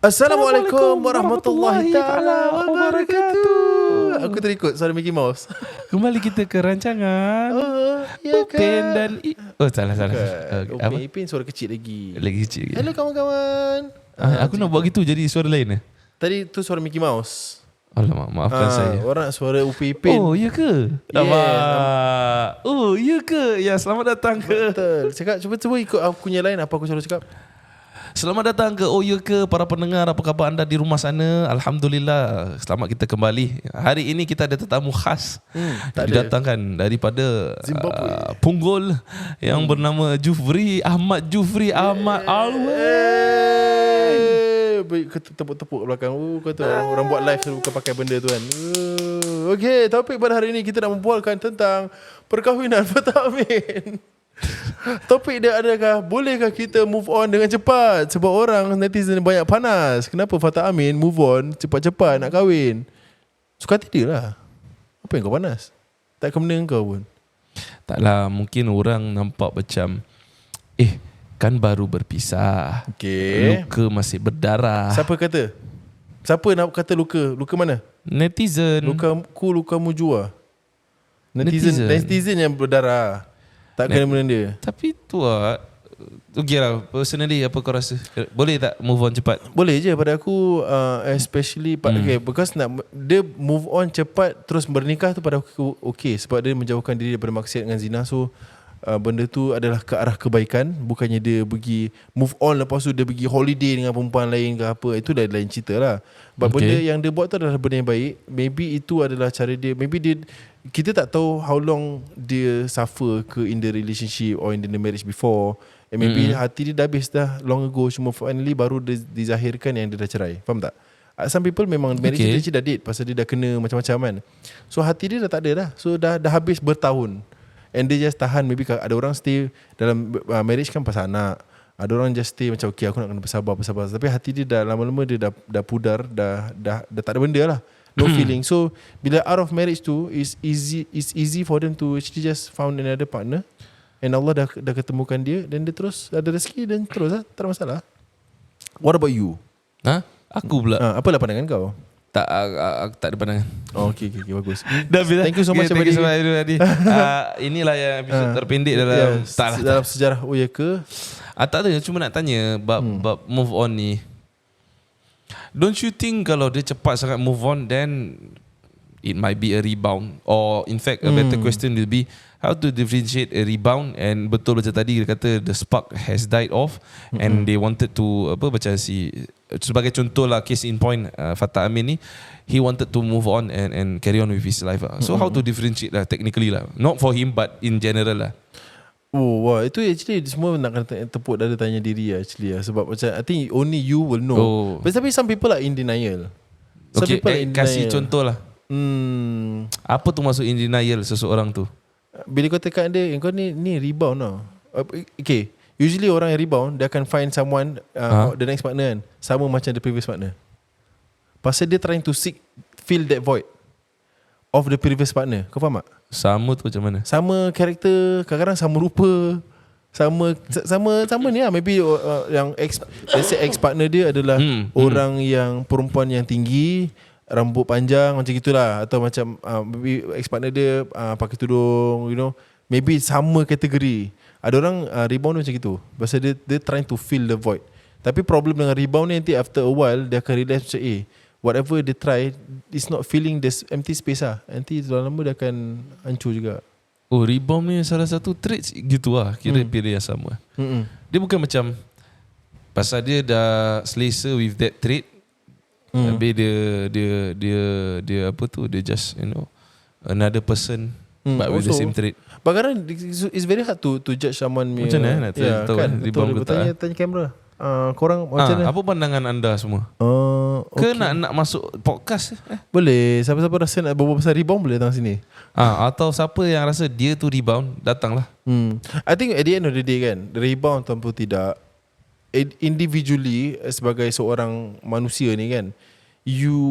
Assalamualaikum warahmatullahi taala wabarakatuh. Aku terikut suara Mickey Mouse. Kembali kita ke rancangan Upin dan salah. Upin Ipin suara kecil lagi. Lagi kecil. Hello kawan-kawan. Aku nak buat gitu jadi suara lain. Tadi tu suara Mickey Mouse. Alamak, maafkan saya. Orang suara Upin Ipin. Oh, ya ke? Yeah. Oh, ya ke? Ya, selamat datang ke. Betul. Cakap cuba ikut aku punya line apa aku selalu cakap. Selamat datang ke Oh Ya Ke para pendengar. Apa khabar anda di rumah sana? Alhamdulillah, selamat kita kembali. Hari ini kita ada tetamu khas didatangkan daripada Punggol yang bernama Ahmad Jufri Alwen. Tepuk-tepuk belakang. Kata orang buat live selalu bukan pakai benda tu kan. Okey, topik pada hari ini kita nak membualkan tentang perkahwinan Fatah Amin. Topik dia adakah bolehkah kita move on dengan cepat? Sebab orang netizen banyak panas. Kenapa Fatah Amin move on cepat-cepat nak kahwin? Suka hati dia lah. Apa yang kau panas? Tak kena kau pun. Taklah, mungkin orang nampak macam kan baru berpisah. Okay. Luka masih berdarah. Siapa kata? Siapa nak kata luka? Luka mana? Netizen. Lukamu jua. Netizen yang berdarah. Tak kena benda dia. Tapi tu lah, okay lah, personally apa kau rasa? Boleh tak move on cepat? Boleh je pada aku, especially okay, because dia move on cepat terus bernikah tu pada aku okay, sebab dia menjauhkan diri daripada maksiat dengan zina. So benda tu adalah ke arah kebaikan. Bukannya dia pergi move on lepas tu dia pergi holiday dengan perempuan lain ke apa. Itu dah lain cerita lah. But benda yang dia buat tu adalah benda yang baik. Maybe itu adalah cara dia. Maybe dia, kita tak tahu how long dia suffer ke in the relationship or in the marriage before. And maybe hati dia dah habis dah long ago. Cuma finally baru dia dizahirkan yang dia dah cerai. Faham tak? Some people memang marriage dia dah dead pasal dia dah kena macam-macam kan. So hati dia dah tak ada dah. So dah habis bertahun. And dia just tahan. Maybe ada orang stay dalam marriage kan pasal anak. Ada orang just stay macam okay, aku nak kena bersabar. Tapi hati dia dah lama-lama dia dah pudar. Dah tak ada benda lah. No feeling. So bila out of marriage tu, it's easy for them to actually just found another partner. And Allah dah ketemukan dia. Dan dia terus ada rezeki dan terus lah. Tak ada masalah. What about you? Aku pula. Apalah pandangan kau? Aku tak ada pandangan. Okay, bagus. Thank you so much. Thank you so much tadi. Inilah yang episode terpendek dalam sejarah Oh Ya Ke. Tak ada, cuma nak tanya bab move on ni. Don't you think kalau dia cepat sangat move on, then it might be a rebound? Or in fact a better question will be how to differentiate a rebound. And betul macam tadi dia kata the spark has died off, and they wanted to macam sebagai contoh lah, case in point, Fatah Amin ni, he wanted to move on and carry on with his life lah. So how to differentiate lah technically lah, not for him but in general lah. Wah, itu actually semua nak kena tepuk dada tanya diri lah actually lah. Sebab macam I think only you will know. Tapi some people are in denial. Okay, kasih contoh lah. Apa tu maksud in denial seseorang tu? Bila kau tekan dia, kau ni rebound tau. Okay, usually orang yang rebound, dia akan find someone the next partner kan, sama macam the previous partner. Pasal dia trying to fill that void of the previous partner. Kau faham tak? Sama tu macam mana? Sama karakter, kadang-kadang sama rupa, sama ni lah. Maybe yang let's say ex partner dia adalah orang yang perempuan yang tinggi, rambut panjang macam gitulah, atau macam maybe ex partner dia pakai tudung, maybe sama kategori. Ada orang rebound macam gitu pasal dia trying to fill the void. Tapi problem dengan rebound ni, nanti after a while dia akan realize macam whatever they try, it's not filling this empty space lah. Nanti lama dia akan hancur juga. Rebound ni salah satu traits gitu lah. Kira pilih yang sama. Dia bukan macam pasal dia dah selesa with that trait, habis dia apa tu, dia just another person but with the same trait. Kadang it's very hard to judge someone. Macam mana nak tahu kan rebound ke tak? Tanya kamera. Korang macam mana? Apa pandangan anda semua? Ke nak masuk podcast? Boleh. Siapa-siapa rasa nak berbual pasal rebound boleh datang sini. Atau siapa yang rasa dia tu rebound, datanglah. I think at the end of the day kan, rebound ataupun tidak, individually sebagai seorang manusia ni kan,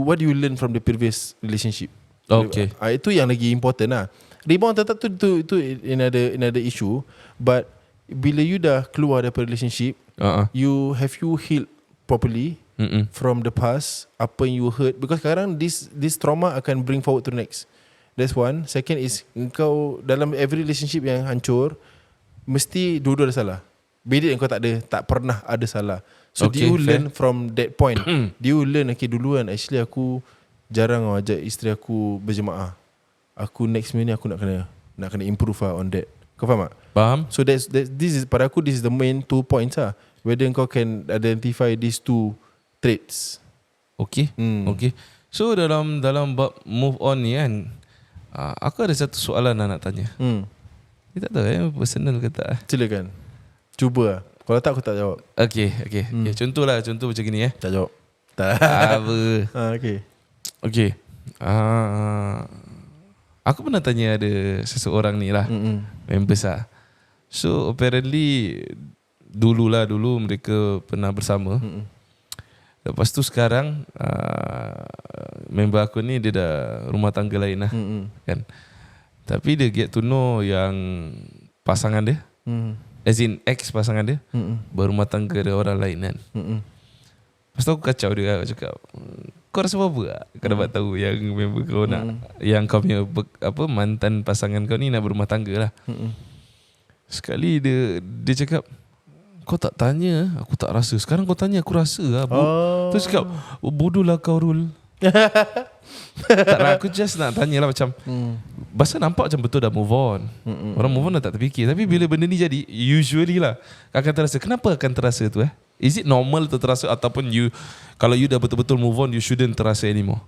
what do you learn from the previous relationship? Okay. Itu yang lagi important lah. Rebound tetap tu another issue. But bila you dah keluar daripada relationship, you healed properly, from the past, apa yang you hurt, because sekarang this trauma akan bring forward to the next. That's one. Second is, engkau dalam every relationship yang hancur, mesti dua-dua ada salah. Be it engkau tak pernah ada salah. So Okay, do you fair. learn from that point? Do you learn, okay, duluan actually aku jarang ajak isteri aku berjemaah. Aku next minute aku nak kena improve on that. Kau faham tak? Faham? So this is, pada aku, this is the main 2 points lah. Whether kau can identify these 2 traits. Okay. Okay. So dalam bab move on ni kan, aku ada satu soalan nak tanya. Ni tak tahu personal ke tak. Silakan. Cuba lah. Kalau tak aku tak jawab. Okay. Contoh macam gini Tak jawab. Tak. Apa? Okay. Okay. Aku pernah tanya ada seseorang ni lah, members lah. So apparently dulu mereka pernah bersama. Lepas tu sekarang member aku ni dia dah rumah tangga lain lah, kan. Tapi dia get to know yang pasangan dia, as in ex pasangan dia, berumah tangga dengan orang lain kan. Lepas tu aku kacau dia, aku cakap, kau rasa apa tak? Kau dapat tahu yang member kau nak, yang kau punya mantan pasangan kau ni nak berumah tangga lah. Sekali dia cakap, kau tak tanya, aku tak rasa. Sekarang kau tanya, aku rasa lah. Terus cakap, bodoh lah kau, Rul. Tak lah, aku just nak tanya lah macam, pasal nampak macam betul dah move on. Orang move on dah tak terfikir. Tapi bila benda ni jadi, usually lah akan terasa. Kenapa akan terasa tu Is it normal tu terasa, ataupun kalau you dah betul-betul move on, you shouldn't terasa anymore?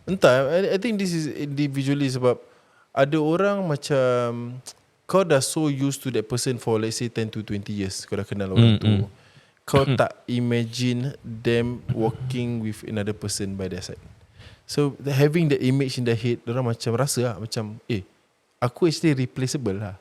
Entah, I think this is individually, sebab ada orang macam kau dah so used to that person for let's say 10 to 20 years. Kau dah kenal orang tu. Kau tak imagine them working with another person by their side. So having that image in their head, orang macam rasa lah, macam aku actually replaceable lah.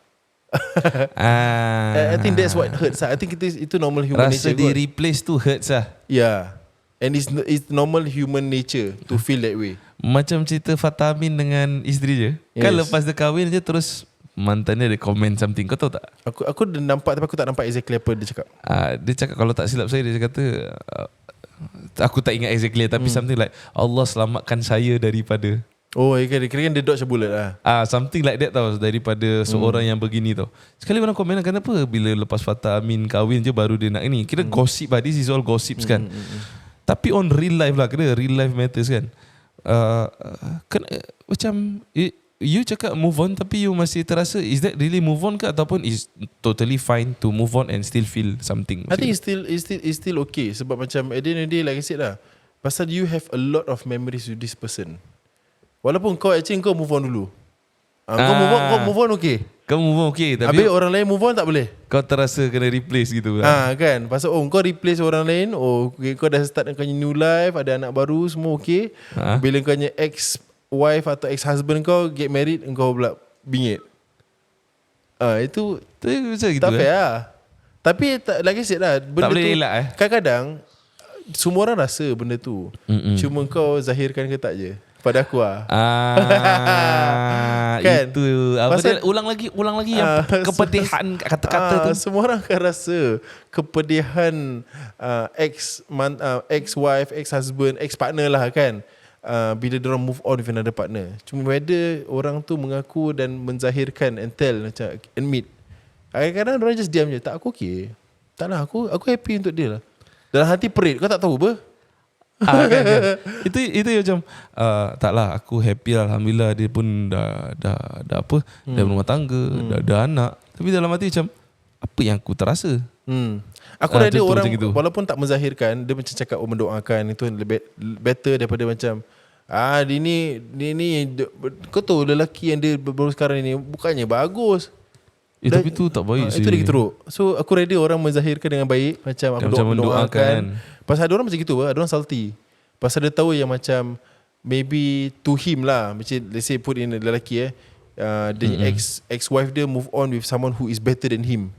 I think that's what hurts lah. I think itu normal human Rasa nature. di replace tu hurts lah. Yeah. And it's normal human nature to feel that way. Macam cerita Fatah Amin dengan isteri je. Kan Yes. lepas dia kahwin je terus mantannya ada comment something. Kau tahu tak? Aku dah nampak, tapi aku tak nampak exactly apa dia cakap. Dia cakap, kalau tak silap saya, dia kata, aku tak ingat exactly, tapi something like, Allah selamatkan saya daripada, Kira-kira dia dodge a bullet lah. something like that tau, daripada seorang yang begini tau. Sekali orang komen, kenapa bila lepas Fatah Amin kahwin je baru dia nak ini. Kira gosip lah, this is all gossips kan. Tapi on real life lah, kira real life matters kan. Macam you cakap move on, tapi you masih terasa, is that really move on ke, ataupun is totally fine to move on and still feel something? I think it's still okay. Sebab macam at the end of the day, like I said lah, pasal you have a lot of memories with this person. Walaupun kau move on dulu. Kau move on okay. Kau move on okay, tapi habis orang lain move on tak boleh. kau terasa kena replace gitu lah. Kan. Pasal kau replace orang lain, okay, kau dah start kau new life, ada anak baru, semua okay. Bila kau punya ex-wife atau ex-husband kau get married, kau pula bingit. Itu macam gitu tak fair lah. Tapi like I said lah, benda tak boleh tu elak kadang-kadang semua orang rasa benda tu. Cuma kau zahirkan ke tak je. Pada aku lah. Kan? Itu apa dia, ulang lagi yang kepedihan kata-kata tu. Semua orang akan rasa kepedihan ex-wife, ex-husband, ex-partner lah kan. Bila diorang move on with another partner. Cuma whether orang tu mengaku dan menzahirkan and tell, macam admit. Kadang-kadang diorang just diam je. Tak, aku okay. Tak lah, aku happy untuk dia lah. Dalam hati perit. Kau tak tahu apa? Kan. Itu macam taklah, aku happy lah, alhamdulillah, dia pun dah apa, dah berumah tangga, dah anak. Tapi dalam hati macam, apa yang aku terasa? Aku ada orang walaupun tak menzahirkan, dia macam cakap mendoakan, itu lebih better daripada macam dia ni kau tahu lelaki yang dia baru sekarang ni bukannya bagus. Tapi tu tak baik sih. Itu lagi teruk. So aku ready orang menzahirkan dengan baik, macam aku mendoakan. Pasal ada orang macam gitu, ada orang salty. Pasal dia tahu yang macam maybe to him lah, macam let's say put in lelaki the ex-wife dia move on with someone who is better than him.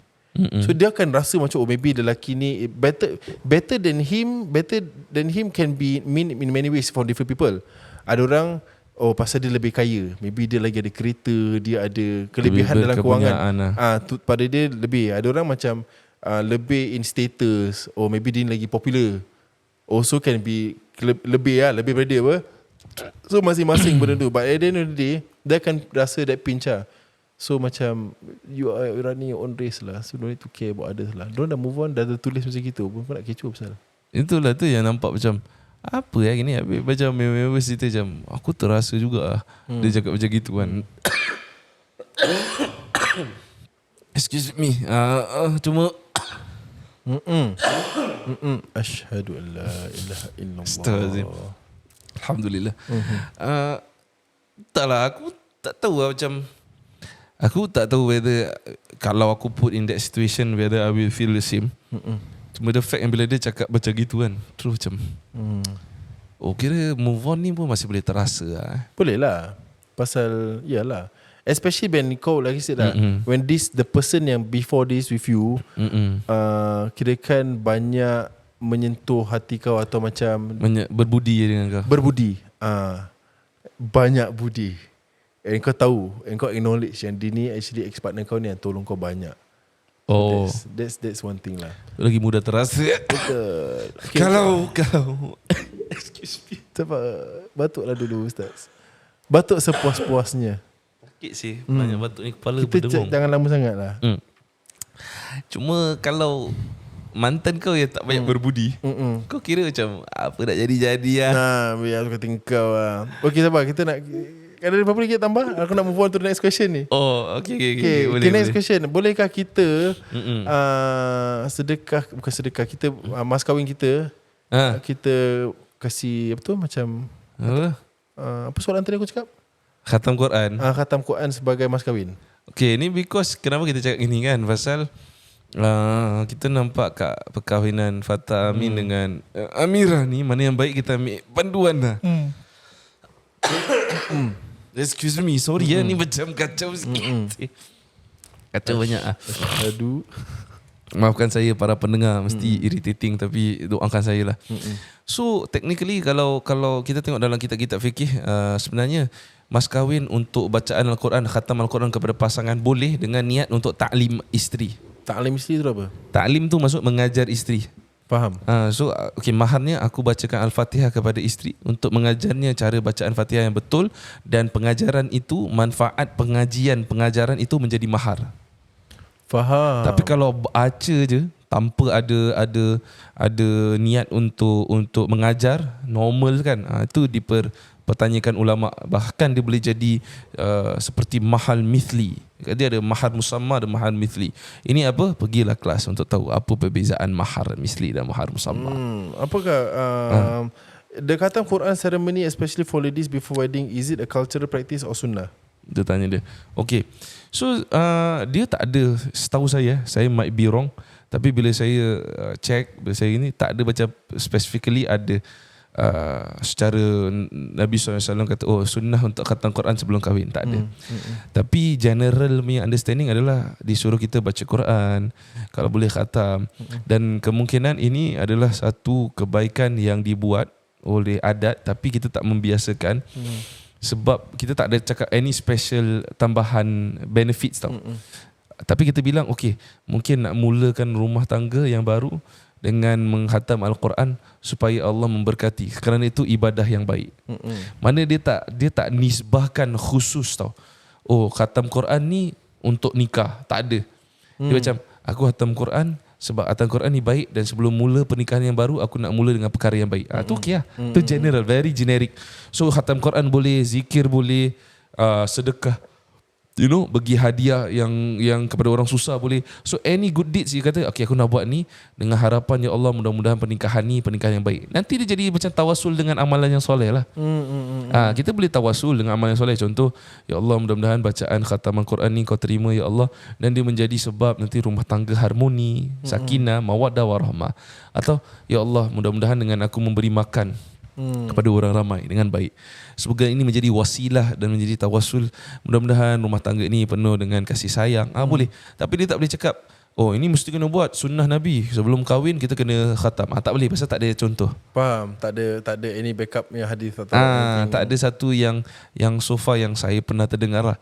So dia akan rasa macam maybe lelaki ni better than him can be mean in many ways for different people. Ada orang pasal dia lebih kaya, maybe dia lagi ada kereta, dia ada kelebihan dalam kewangan. Pada dia lebih. Ada orang macam lebih in status, maybe dia lagi popular. also can be lebih daripada dia apa. So masing-masing benda tu. But at the end of the day, dia akan rasa that pinch lah. So macam you are running your own race lah. So don't need to care about others lah. Diorang dah move on, dah tulis macam gitu. Pun nak kecoh pasal. Itulah tu yang nampak macam apa gini. Habis macam member cerita macam aku terasa juga lah. Dia cakap macam gitu kan. Excuse me. Cuma Asyhadu an la ilaha illallah. Astagfirullahaladzim. Alhamdulillah. Taklah, aku tak tahu lah macam, aku tak tahu whether kalau aku put in that situation whether I will feel the same. Cuma the fact yang bila dia cakap macam gitu kan, terus macam oh kira move on ni pun masih boleh terasa lah. Boleh lah. Pasal yalah, especially when kau like I said lah, when the person yang before this with you kirakan banyak menyentuh hati kau atau macam berbudi dengan kau. Berbudi. Banyak budi. And kau tahu, and kau acknowledge yang dia ni actually ex-partner kau ni yang tolong kau banyak. Oh, that's one thing lah. lagi mudah terasa. Betul. Okay, Kalau excuse me, batuklah dulu Ustaz. Batuk sepuas-puasnya. sakit sih. Banyak batuk ni, kepala Kita berdengung. jangan lama sangat lah. Cuma kalau mantan kau yang tak banyak berbudi, kau kira macam apa nak jadi-jadi lah. Nah, biar aku kata kau lah. Okay, sabar. Kita nak, ada apa lagi tambah? Aku nak move on to the next question ni. Oh, okay, Okay, next question. Bolehkah kita bukan sedekah, kita mas kahwin kita, kita kasih apa tu macam apa soalan tadi aku cakap? Khatam Quran. Khatam Quran sebagai mas kahwin. Okay, ni because kenapa kita cakap gini kan, pasal kita nampak kat perkahwinan Fatah Amin dengan Amirah ni, mana yang baik kita ambil panduan lah. Excuse me, sorry ya, ni macam kacau sikit. Kacau banyak lah. Aduh. Maafkan saya para pendengar, mesti irritating, tapi doakan saya lah. So technically kalau kita tengok dalam kitab-kitab fikih, sebenarnya mas kahwin untuk bacaan Al-Quran, khatam Al-Quran kepada pasangan boleh dengan niat untuk ta'lim isteri. Ta'lim isteri tu apa? Ta'lim tu maksud mengajar isteri. Faham. So okay, maharnya aku bacakan Al-Fatihah kepada isteri untuk mengajarnya cara bacaan Fatihah yang betul, dan pengajaran itu, manfaat pengajaran itu menjadi mahar. Faham. Tapi kalau baca je tanpa ada niat untuk mengajar, normal kan, itu dipertanyakan ulama, bahkan dia boleh jadi seperti mahal mithli. Dia ada mahar musamma dan mahar mithli. Ini apa? Pergilah kelas untuk tahu apa perbezaan mahar mithli dan mahar musamma. Apakah the khatam Quran ceremony, especially for ladies before wedding, is it a cultural practice or sunnah? Dia tanya dia. Okay, so dia tak ada, setahu saya might be wrong, tapi bila saya check, bila saya ini tak ada baca specifically ada secara Nabi SAW kata sunnah untuk khatam Quran sebelum kahwin, tak ada. Tapi general punya understanding adalah disuruh kita baca Quran, kalau boleh khatam, dan kemungkinan ini adalah satu kebaikan yang dibuat oleh adat, tapi kita tak membiasakan. Sebab kita tak ada cakap any special tambahan benefits tau. Tapi kita bilang okay, mungkin nak mulakan rumah tangga yang baru dengan menghatam Al-Quran supaya Allah memberkati, kerana itu ibadah yang baik. Mana dia tak nisbahkan khusus tau. Oh, khatam Quran ni untuk nikah, tak ada. Dia macam aku khatam Quran sebab khatam Quran ni baik, dan sebelum mula pernikahan yang baru aku nak mula dengan perkara yang baik. Tu okay lah. Tu general, very generic. So khatam Quran boleh, zikir boleh, sedekah, bagi hadiah yang kepada orang susah boleh. So any good deeds dia kata okay, aku nak buat ni dengan harapan ya Allah mudah-mudahan pernikahan ni pernikahan yang baik. Nanti dia jadi macam tawasul dengan amalan yang soleh lah. Kita boleh tawasul dengan amalan yang soleh. Contoh, ya Allah mudah-mudahan bacaan khataman Quran ni kau terima ya Allah, dan dia menjadi sebab nanti rumah tangga harmoni, sakinah, mawaddah warahmah. Atau ya Allah mudah-mudahan dengan aku memberi makan kepada orang ramai dengan baik, semoga ini menjadi wasilah dan menjadi tawasul, mudah-mudahan rumah tangga ini penuh dengan kasih sayang. Boleh. Tapi dia tak boleh cakap ini mesti kena buat sunnah Nabi sebelum kahwin kita kena khatam. Tak boleh, pasal tak ada contoh. Faham. Tak ada any backup yang hadis atau tak ada satu yang so far yang saya pernah terdengar lah.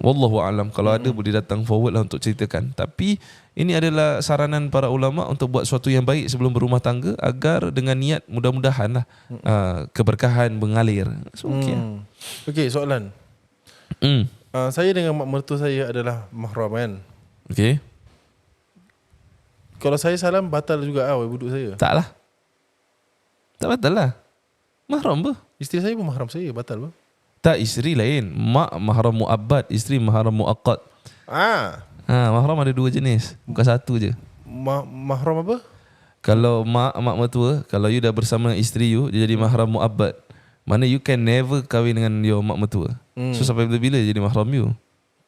Wallahu alam. Kalau ada boleh datang forward lah untuk ceritakan. Tapi ini adalah saranan para ulama untuk buat sesuatu yang baik sebelum berumah tangga agar dengan niat mudah-mudahan lah keberkahan mengalir. So okay. Okay, soalan. Saya dengan mak mertua saya adalah mahram kan. Okay. Kalau saya salam batal juga wuduk saya. Tak lah. Tak batal lah. Mahram apa? Isteri saya pun mahram saya, batal apa? Tak, isteri lain. Mak mahram mu'abbad, isteri mahram mu'aqqad. Mahram ada 2 jenis, bukan satu je. Mahram apa? Kalau mak mertua, kalau you dah bersama dengan isteri you, dia jadi mahram mu'abbad. Mana you can never kahwin dengan your mak mertua. So sampai bila jadi mahram you.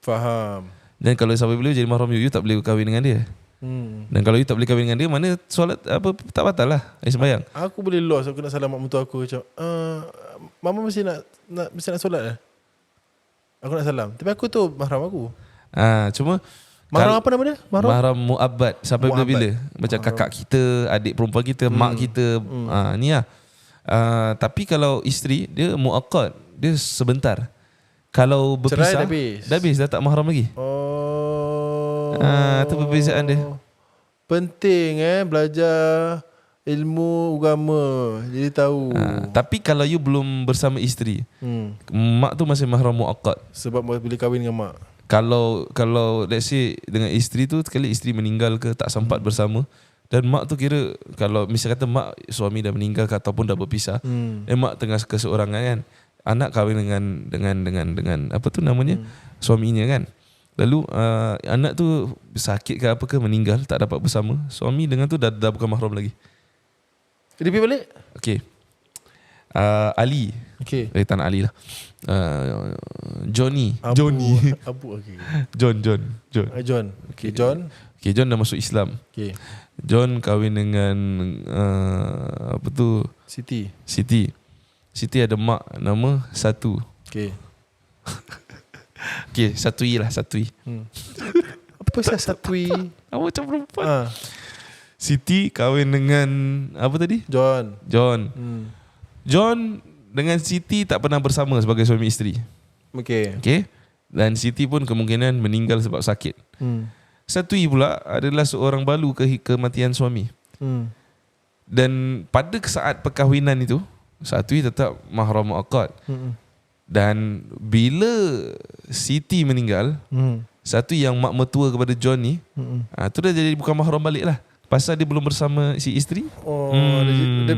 Faham. Dan kalau sampai bila jadi mahram you tak boleh kahwin dengan dia. Dan kalau you tak boleh kahwin dengan dia, mana solat apa tak batal lah. Sembahyang. Aku boleh lost aku nak salam mak mertua aku macam mama mesti nak solat lah. Aku nak salam. Tapi aku tu mahram aku. Cuma mahram apa nama dia? Mahram mu'abbad. Sampai bila-bila. Macam kakak kita, adik perempuan kita, mak kita. Ni lah. Tapi kalau isteri, dia mu'aqqad. Dia sebentar. Kalau berpisah, cerai dah habis. Dah tak mahram lagi. Itu perbezaan dia. Penting belajar ilmu agama. Jadi tahu. Tapi kalau you belum bersama isteri, mak tu masih mahram mu'aqqad. Sebab boleh kahwin dengan mak. Kalau let's say dengan isteri tu, sekali isteri meninggal ke tak sempat bersama, dan mak tu kira, kalau misal kata mak suami dah meninggal ke ataupun dah berpisah, mak tengah keseorangan kan, anak kahwin dengan apa tu namanya, suaminya kan. Lalu anak tu sakit ke apa ke, meninggal, tak dapat bersama, suami dengan tu dah bukan mahram lagi. Repeat balik. Okay. Ali. Okay. Tanah Ali lah. Johnny. Abu. Okay. John. Okay, John. Okay, John dah masuk Islam. Okay. John kahwin dengan apa tu? Siti ada mak nama Satu. Okay. Okay, Satui. Apa pasal Satui? Macam perempuan. Siti kahwin dengan apa tadi? John. John dengan Siti tak pernah bersama sebagai suami isteri. Okay. Dan Siti pun kemungkinan meninggal sebab sakit. Satui pula adalah seorang balu kematian suami. Dan pada saat perkahwinan itu, Satui tetap mahram mu'aqqad. Dan bila Siti meninggal, satu yang mak mertua kepada John ni, tu dah jadi bukan mahram balik lah. Pasal dia belum bersama si isteri. Dia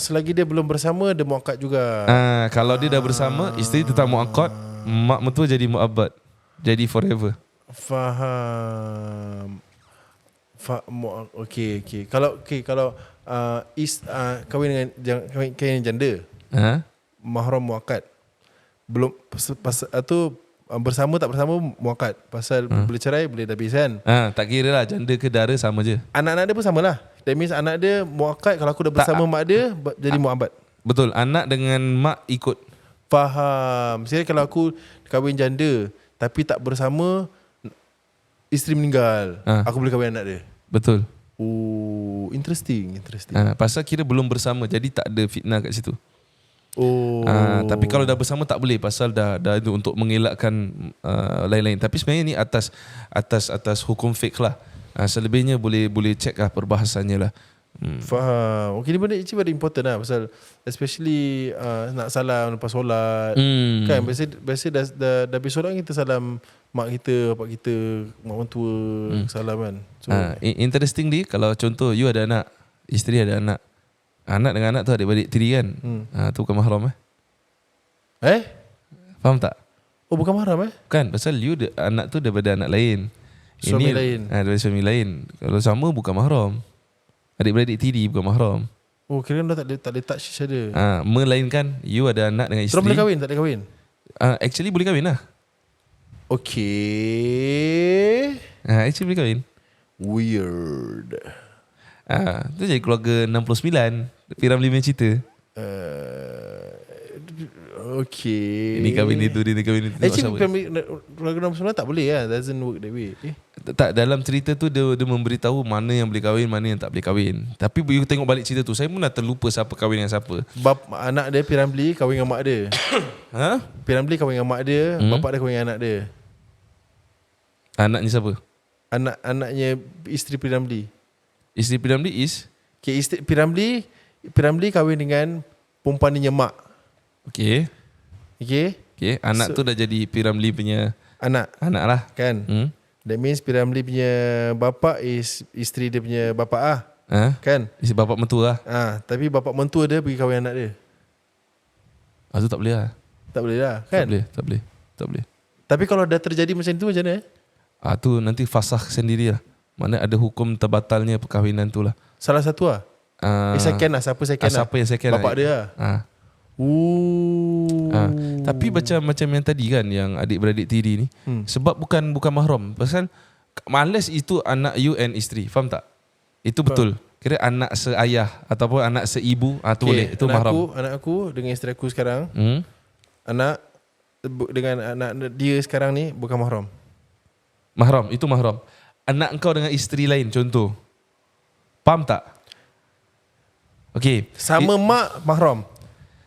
selagi dia belum bersama, dia muakkad juga. Kalau dia dah bersama, isteri tetap muakkad, mak mertua jadi mu'abbad. Jadi forever. Faham. Okay. Kalau kahwin dengan janda, mahram muakkad. Belum tu bersama tak bersama muakkad. Pasal boleh cerai, boleh dah habis kan. Tak kira lah janda ke dara sama je. Anak-anak dia pun sama lah. That means anak dia muakkad. Kalau aku dah bersama mak dia, jadi muabbad. Betul. Anak dengan mak ikut. Faham. Saya kalau aku kahwin janda tapi tak bersama, isteri meninggal, aku boleh kahwin anak dia. Betul. Interesting. Pasal kira belum bersama, jadi tak ada fitnah kat situ. Tapi kalau dah bersama tak boleh, pasal dah itu untuk mengelakkan lain-lain. Tapi sebenarnya ni atas hukum fiqh lah. Selebihnya boleh check lah perbahasannya lah. Faham. Okay, ni benda itu very important lah. Pasal especially nak salam lepas solat, kan biasa dah habis solat kita salam mak kita, bapak kita, mak mentua, salam kan. So, interestingly, kalau contoh you ada anak, isteri ada anak, anak dengan anak tu adik-beradik tiri kan, tu bukan mahram faham tak? Bukan mahram Kan, pasal you anak tu daripada anak lain, suami lain, daripada suami lain. Kalau sama bukan mahram. Adik-beradik tiri bukan mahram. Kira dah tak boleh touch each other. Melainkan you ada anak dengan isteri. Terus boleh kahwin, tak boleh kahwin? Actually boleh kahwin lah. Okay. Actually boleh kahwin. Weird. Tu jadi keluarga 69 P. Ramlee punya cerita. Okay. Ini kahwin itu, ini kahwin itu. Actually program nasional tak boleh lah. Doesn't work that way. Tak, dalam cerita tu dia memberitahu mana yang boleh kahwin, mana yang tak boleh kahwin. Tapi you tengok balik cerita tu, saya pun dah terlupa siapa kahwin dengan siapa. Anak dia Piramli kahwin dengan mak dia. Ha? Piramli kahwin dengan mak dia, bapak dia kahwin dengan anak dia. Anaknya siapa? Anaknya isteri Piramli. Isteri Piramli is? Okay, isteri Piramli kahwin dengan perempuan ni mak. Okay. Okay. Okay, anak tu dah jadi Piramli punya anak lah. Kan? That means Piramli punya bapa is isteri dia punya bapa ah. Ha? Kan? Isteri bapak mentua lah. Tapi bapa mentua dia pergi kahwin anak dia. Tu tak boleh lah. Tak boleh lah, kan? Tak boleh. Tapi kalau dah terjadi macam tu macam mana? Tu nanti fasah sendiri lah. Mana ada hukum terbatalnya perkahwinan tu lah. Salah satu lah. Second lah. Siapa second lah? Siapa yang second bapak lah? dia lah. Tapi macam yang tadi kan, yang adik-beradik tiri ni, sebab bukan mahram. Pasal males itu anak you and isteri. Faham tak? Itu betul. Kira anak seayah ataupun anak seibu, tu boleh. Itu mahram. Anak aku dengan isteri aku sekarang, anak dengan anak dia sekarang ni bukan mahram. Mahram, itu mahram. Anak engkau dengan isteri lain, contoh. Faham tak? Okay. Sama mak mahram.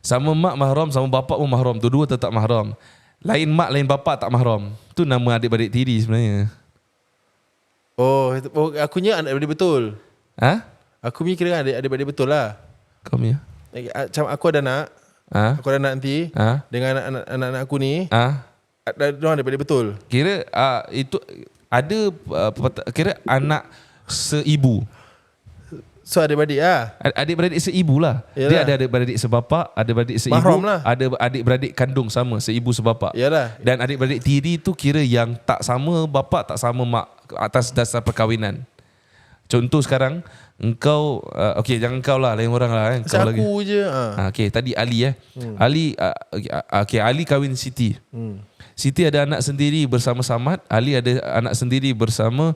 Sama mak mahram, sama bapak pun mahram. Dua-dua tetap mahram. Lain mak, lain bapak tak mahram. Tu nama adik-beradik tiri sebenarnya. Oh, akunya adik-beradik betul. Ha? Aku ni kira adik-beradik betul lah. Kau punya? Macam aku ada anak. Aku ada anak nanti. Dengan anak-anak aku ni. Diorang adik-beradik betul. Kira itu ada kira anak seibu. So adik-beradik lah. Adik-beradik seibu lah. Yalah. Dia ada adik-beradik sebapak, ada adik seibu, mahram lah. ada adik-beradik kandung sama, seibu sebapak. Yalah. Dan adik-beradik tiri tu kira yang tak sama bapak, tak sama mak atas dasar perkahwinan. Contoh sekarang engkau okey, jangan kau lah, lain orang lah kan. Kau lagi. Aku je. Okey, tadi Ali Ali Ali kahwin Siti. Siti ada anak sendiri bersama Samad, Ali ada anak sendiri bersama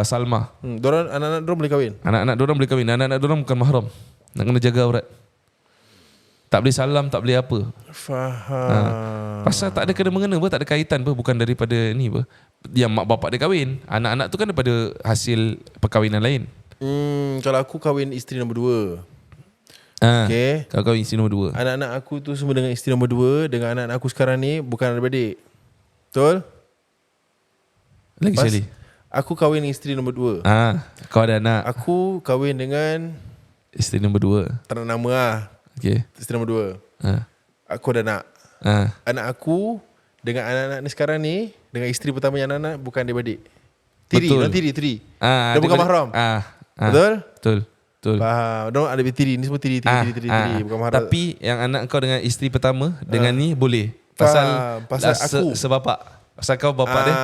Salma. Anak-anak dorang boleh kahwin. Anak-anak dorang boleh kahwin. Anak-anak dorang bukan mahram. Nak kena jaga aurat. Tak boleh salam, tak boleh apa. Faham. Pasal tak ada kena mengena apa, tak ada kaitan apa, bukan daripada ni apa. Yang mak bapak dia kahwin. Anak-anak tu kan daripada hasil perkahwinan lain. Kalau aku kahwin isteri nombor 2. Okay. Kau kahwin isteri nombor 2. Anak-anak aku tu semua dengan isteri nombor 2. Dengan anak-anak aku sekarang ni bukan adik-beradik. Betul? Lagi sekali. Aku kahwin isteri nombor 2. Kau ada anak. Aku kahwin dengan isteri nombor 2. tak nak nama lah. Okay. Isteri nombor 2. Aku ada anak. Anak aku dengan anak-anak ni sekarang ni, dengan isteri pertama yang anak-anak bukan adik-beradik. Tiri. Dia bukan mahram. Betul? Betul. Faham. Diorang ada tiri. Ni semua tiri. Bukan mahram. Tapi yang anak kau dengan isteri pertama dengan ni boleh. Pasal aku sebapak. Pasal kau bapak dia.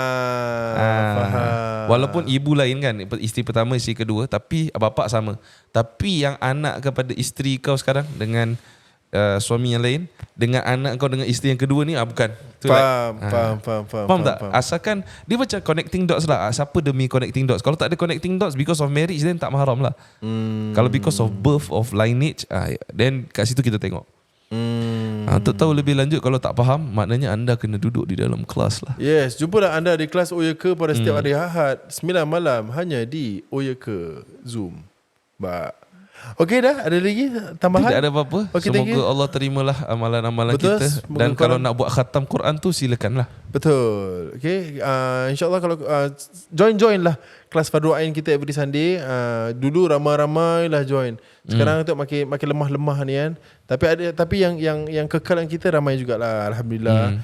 Faham. Walaupun ibu lain kan, isteri pertama, isteri kedua, tapi bapak sama. Tapi yang anak kepada isteri kau sekarang dengan suami yang lain, dengan anak kau dengan isteri yang kedua ni bukan. Faham tak? Asalkan dia macam connecting dots lah. Siapa demi connecting dots? Kalau tak ada connecting dots because of marriage, then tak mahram lah. Kalau because of birth of lineage, then kat situ kita tengok. Untuk tahu lebih lanjut, kalau tak faham, maknanya anda kena duduk di dalam kelas lah. Yes, jumpalah anda di kelas Oyeka pada setiap hari Ahad 9 malam hanya di Oyeka Zoom. Okey dah, ada lagi tambahan? Tidak ada apa-apa. Okay, semoga Allah terimalah amalan-amalan kita. Dan kalau nak buat khatam Quran tu silakanlah. Betul. Okay, InsyaAllah kalau join lah kelas Fardu Ain kita every Sunday. Dulu ramai-ramai lah join. Sekarang tu makin lemah-lemah ni kan. Tapi yang kekalan kita ramai jugalah, alhamdulillah.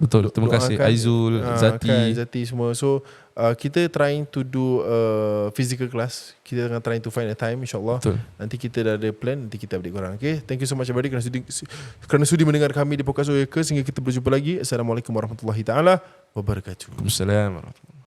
Betul. Terima kasih Aizul, Zati semua. So kita trying to do physical class. Kita trying to find a time, insyaAllah. Nanti kita dah ada plan, nanti kita update korang. Okay, thank you so much everybody kerana sudi mendengar kami di podcast Oyeka. Sehingga kita berjumpa lagi. Assalamualaikum warahmatullahi taala wabarakatuh. Waalaikumsalam warahmatullahi.